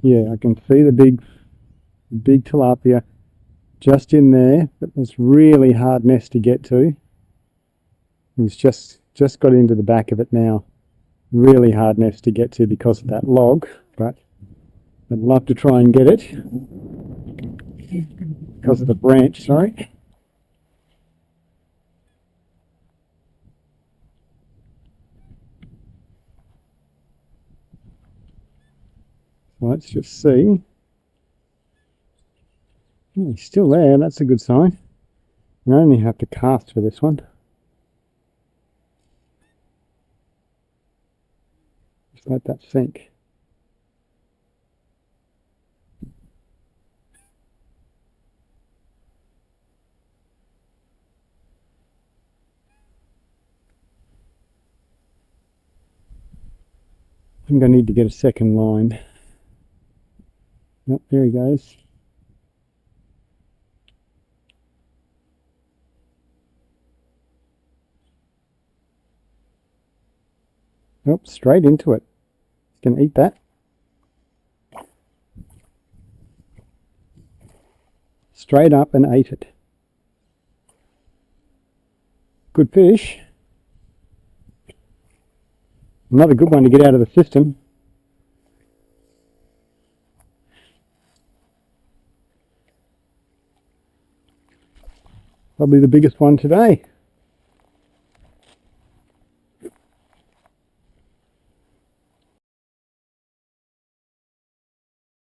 Yeah, I can see the big tilapia just in there, but it's really hard nest to get to. He's just got into the back of it now. Really hard nest to get to because of that log, but I'd love to try and get it because of the branch, sorry. So let's just see. Oh, he's still there, that's a good sign. I only have to cast for this one. Just let that sink. I think I need to get a second line. Yep, there he goes. Nope, straight into it. He's going to eat that. Straight up and ate it. Good fish. Another good one to get out of the system. Probably the biggest one today.